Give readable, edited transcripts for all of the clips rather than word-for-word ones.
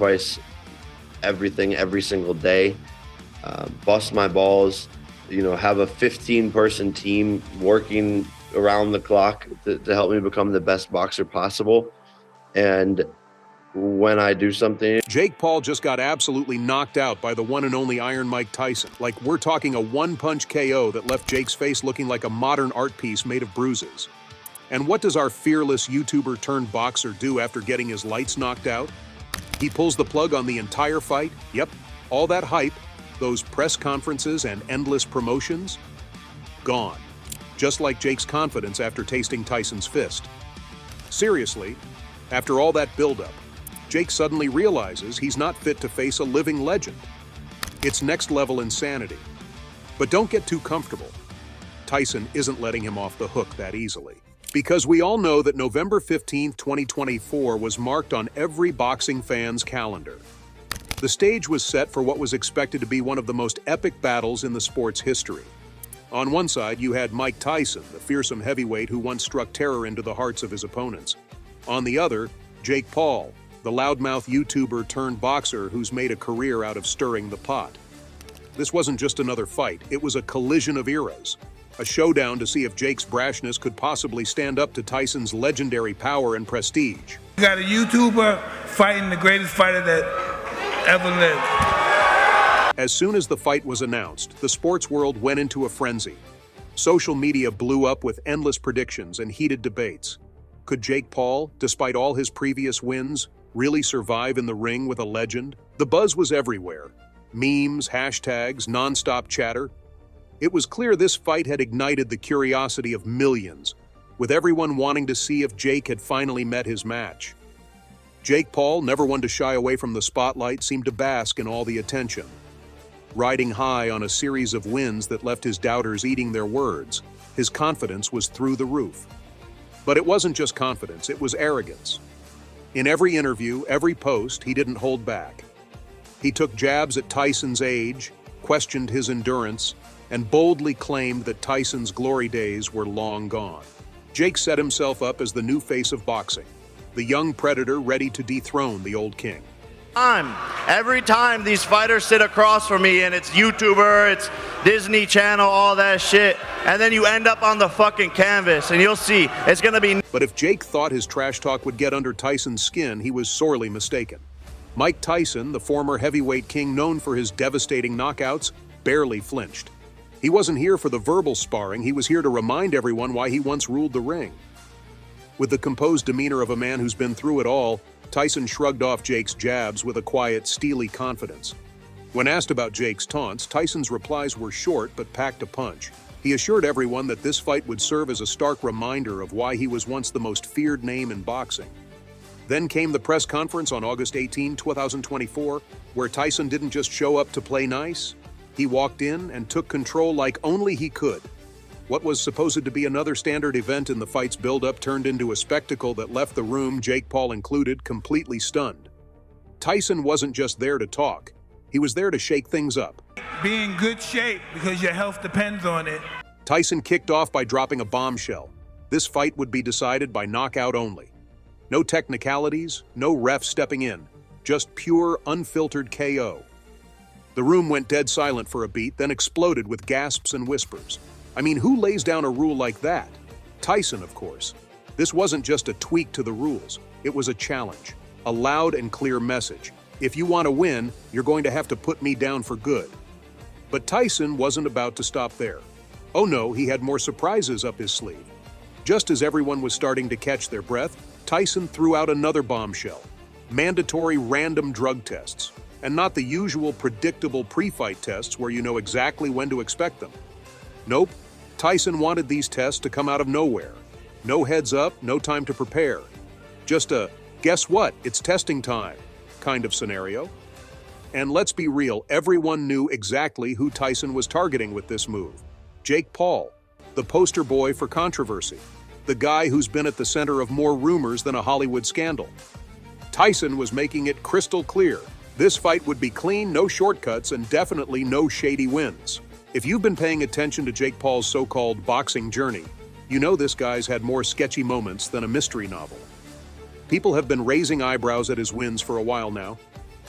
sacrifice everything every single day, bust my balls, have a 15-person team working around the clock to help me become the best boxer possible. And when I do something... Jake Paul just got absolutely knocked out by the one and only Iron Mike Tyson. Like, we're talking a one-punch KO that left Jake's face looking like a modern art piece made of bruises. And what does our fearless YouTuber turned boxer do after getting his lights knocked out? He pulls the plug on the entire fight. Yep, all that hype, those press conferences and endless promotions, gone. Just like Jake's confidence after tasting Tyson's fist. Seriously, after all that buildup, Jake suddenly realizes he's not fit to face a living legend. It's next-level insanity. But don't get too comfortable. Tyson isn't letting him off the hook that easily. Because we all know that November 15, 2024 was marked on every boxing fan's calendar. The stage was set for what was expected to be one of the most epic battles in the sport's history. On one side, you had Mike Tyson, the fearsome heavyweight who once struck terror into the hearts of his opponents. On the other, Jake Paul, the loudmouth YouTuber turned boxer who's made a career out of stirring the pot. This wasn't just another fight, it was a collision of eras. A showdown to see if Jake's brashness could possibly stand up to Tyson's legendary power and prestige. You got a YouTuber fighting the greatest fighter that ever lived. As soon as the fight was announced, the sports world went into a frenzy. Social media blew up with endless predictions and heated debates. Could Jake Paul, despite all his previous wins, really survive in the ring with a legend? The buzz was everywhere. Memes, hashtags, non-stop chatter. It was clear this fight had ignited the curiosity of millions, with everyone wanting to see if Jake had finally met his match. Jake Paul, never one to shy away from the spotlight, seemed to bask in all the attention. Riding high on a series of wins that left his doubters eating their words, his confidence was through the roof. But it wasn't just confidence, it was arrogance. In every interview, every post, he didn't hold back. He took jabs at Tyson's age, questioned his endurance, and boldly claimed that Tyson's glory days were long gone. Jake set himself up as the new face of boxing, the young predator ready to dethrone the old king. Every time these fighters sit across from me and it's YouTuber, it's Disney Channel, all that shit, and then you end up on the fucking canvas and you'll see, it's gonna be... But if Jake thought his trash talk would get under Tyson's skin, he was sorely mistaken. Mike Tyson, the former heavyweight king known for his devastating knockouts, barely flinched. He wasn't here for the verbal sparring, he was here to remind everyone why he once ruled the ring. With the composed demeanor of a man who's been through it all, Tyson shrugged off Jake's jabs with a quiet, steely confidence. When asked about Jake's taunts, Tyson's replies were short but packed a punch. He assured everyone that this fight would serve as a stark reminder of why he was once the most feared name in boxing. Then came the press conference on August 18, 2024, where Tyson didn't just show up to play nice. He walked in and took control like only he could. What was supposed to be another standard event in the fight's build-up turned into a spectacle that left the room, Jake Paul included, completely stunned. Tyson wasn't just there to talk. He was there to shake things up. Be in good shape because your health depends on it. Tyson kicked off by dropping a bombshell. This fight would be decided by knockout only. No technicalities, no ref stepping in. Just pure, unfiltered KO. The room went dead silent for a beat, then exploded with gasps and whispers. I mean, who lays down a rule like that? Tyson, of course. This wasn't just a tweak to the rules. It was a challenge, a loud and clear message. If you want to win, you're going to have to put me down for good. But Tyson wasn't about to stop there. Oh no, he had more surprises up his sleeve. Just as everyone was starting to catch their breath, Tyson threw out another bombshell. Mandatory random drug tests. And not the usual predictable pre-fight tests where you know exactly when to expect them. Nope. Tyson wanted these tests to come out of nowhere. No heads up, no time to prepare. Just a, guess what, it's testing time, kind of scenario. And let's be real, everyone knew exactly who Tyson was targeting with this move. Jake Paul, the poster boy for controversy. The guy who's been at the center of more rumors than a Hollywood scandal. Tyson was making it crystal clear. This fight would be clean, no shortcuts, and definitely no shady wins. If you've been paying attention to Jake Paul's so-called boxing journey, you know this guy's had more sketchy moments than a mystery novel. People have been raising eyebrows at his wins for a while now.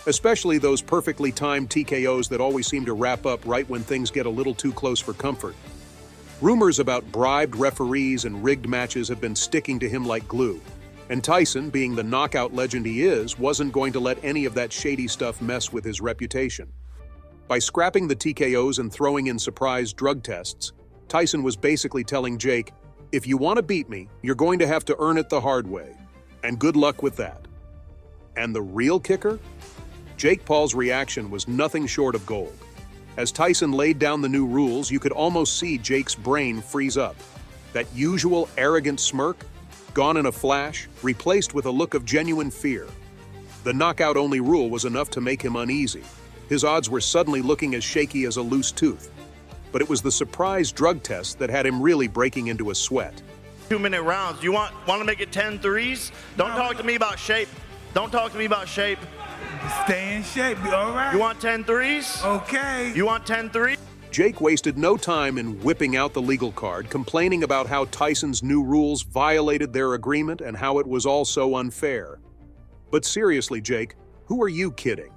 especially those perfectly timed TKOs that always seem to wrap up right when things get a little too close for comfort. Rumors about bribed referees and rigged matches have been sticking to him like glue, and Tyson, being the knockout legend he is, wasn't going to let any of that shady stuff mess with his reputation. By scrapping the TKOs and throwing in surprise drug tests, Tyson was basically telling Jake, if you want to beat me, you're going to have to earn it the hard way, and good luck with that. And the real kicker? Jake Paul's reaction was nothing short of gold. As Tyson laid down the new rules, you could almost see Jake's brain freeze up. That usual arrogant smirk, gone in a flash, replaced with a look of genuine fear. The knockout-only rule was enough to make him uneasy. His odds were suddenly looking as shaky as a loose tooth. But it was the surprise drug test that had him really breaking into a sweat. 2-minute rounds. You want to make it 10 threes? Don't talk to me about shape. Don't talk to me about shape. Stay in shape, be all right? You want 10 threes? Okay. You want 10 threes? Jake wasted no time in whipping out the legal card, complaining about how Tyson's new rules violated their agreement and how it was all so unfair. But seriously, Jake, who are you kidding?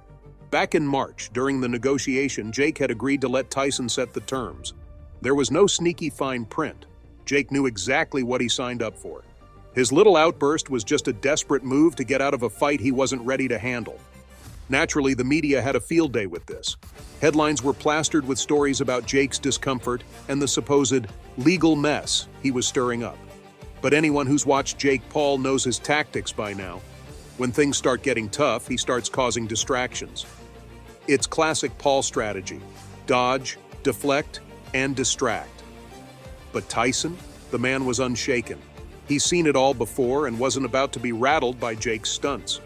Back in March, during the negotiation, Jake had agreed to let Tyson set the terms. There was no sneaky fine print. Jake knew exactly what he signed up for. His little outburst was just a desperate move to get out of a fight he wasn't ready to handle. Naturally, the media had a field day with this. Headlines were plastered with stories about Jake's discomfort and the supposed legal mess he was stirring up. But anyone who's watched Jake Paul knows his tactics by now. When things start getting tough, he starts causing distractions. It's classic Paul strategy: dodge, deflect, and distract. But Tyson, the man was unshaken. He's seen it all before and wasn't about to be rattled by Jake's stunts.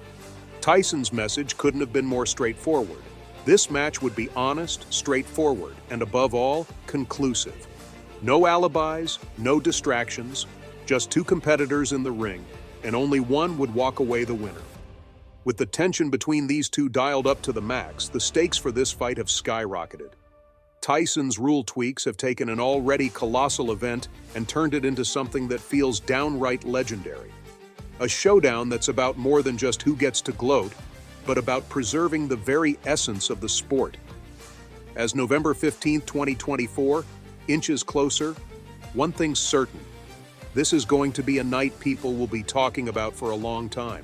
Tyson's message couldn't have been more straightforward. This match would be honest, straightforward, and above all, conclusive. No alibis, no distractions, just two competitors in the ring, and only one would walk away the winner. With the tension between these two dialed up to the max, the stakes for this fight have skyrocketed. Tyson's rule tweaks have taken an already colossal event and turned it into something that feels downright legendary. A showdown that's about more than just who gets to gloat, but about preserving the very essence of the sport. As November 15, 2024 inches closer, one thing's certain. This is going to be a night people will be talking about for a long time.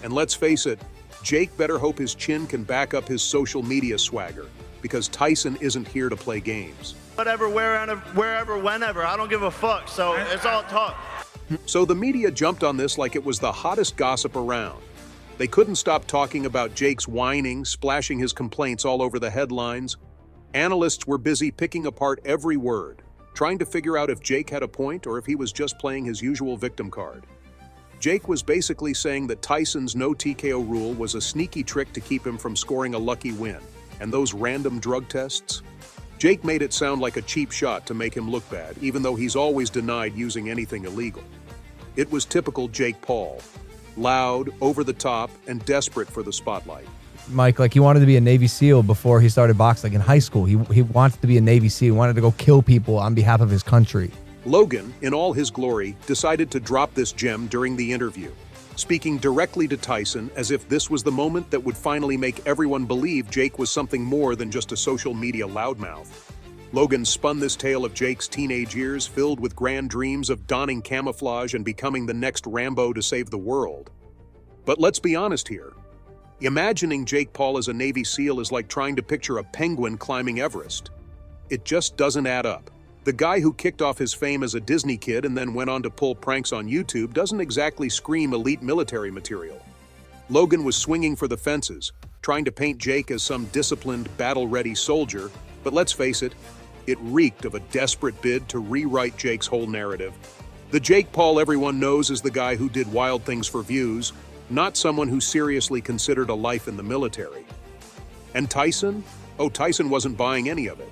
And let's face it, Jake better hope his chin can back up his social media swagger, because Tyson isn't here to play games. Whatever, wherever, whenever. I don't give a fuck, so it's all talk. So the media jumped on this like it was the hottest gossip around. They couldn't stop talking about Jake's whining, splashing his complaints all over the headlines. Analysts were busy picking apart every word, trying to figure out if Jake had a point or if he was just playing his usual victim card. Jake was basically saying that Tyson's no TKO rule was a sneaky trick to keep him from scoring a lucky win. And those random drug tests? Jake made it sound like a cheap shot to make him look bad, even though he's always denied using anything illegal. It was typical Jake Paul. Loud, over the top, and desperate for the spotlight. Mike, like, he wanted to be a Navy SEAL before he started boxing. Like in high school, he wanted to be a Navy SEAL. He wanted to go kill people on behalf of his country. Logan, in all his glory, decided to drop this gem during the interview, speaking directly to Tyson as if this was the moment that would finally make everyone believe Jake was something more than just a social media loudmouth. Logan spun this tale of Jake's teenage years filled with grand dreams of donning camouflage and becoming the next Rambo to save the world. But let's be honest here. Imagining Jake Paul as a Navy SEAL is like trying to picture a penguin climbing Everest. It just doesn't add up. The guy who kicked off his fame as a Disney kid and then went on to pull pranks on YouTube doesn't exactly scream elite military material. Logan was swinging for the fences, trying to paint Jake as some disciplined, battle-ready soldier, but let's face it, it reeked of a desperate bid to rewrite Jake's whole narrative. The Jake Paul everyone knows is the guy who did wild things for views, not someone who seriously considered a life in the military. And Tyson? Oh, Tyson wasn't buying any of it.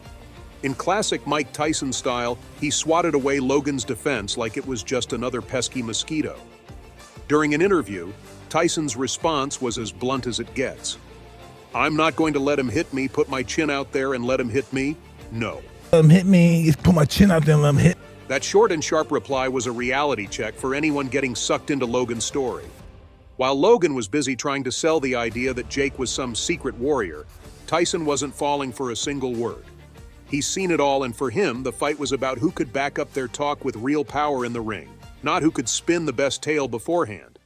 In classic Mike Tyson style, he swatted away Logan's defense like it was just another pesky mosquito. During an interview, Tyson's response was as blunt as it gets. "I'm not going to let him hit me, put my chin out there and let him hit me? No." Let him hit me, just put my chin out there and let him hit. That short and sharp reply was a reality check for anyone getting sucked into Logan's story. While Logan was busy trying to sell the idea that Jake was some secret warrior, Tyson wasn't falling for a single word. He's seen it all, and for him, the fight was about who could back up their talk with real power in the ring, not who could spin the best tale beforehand.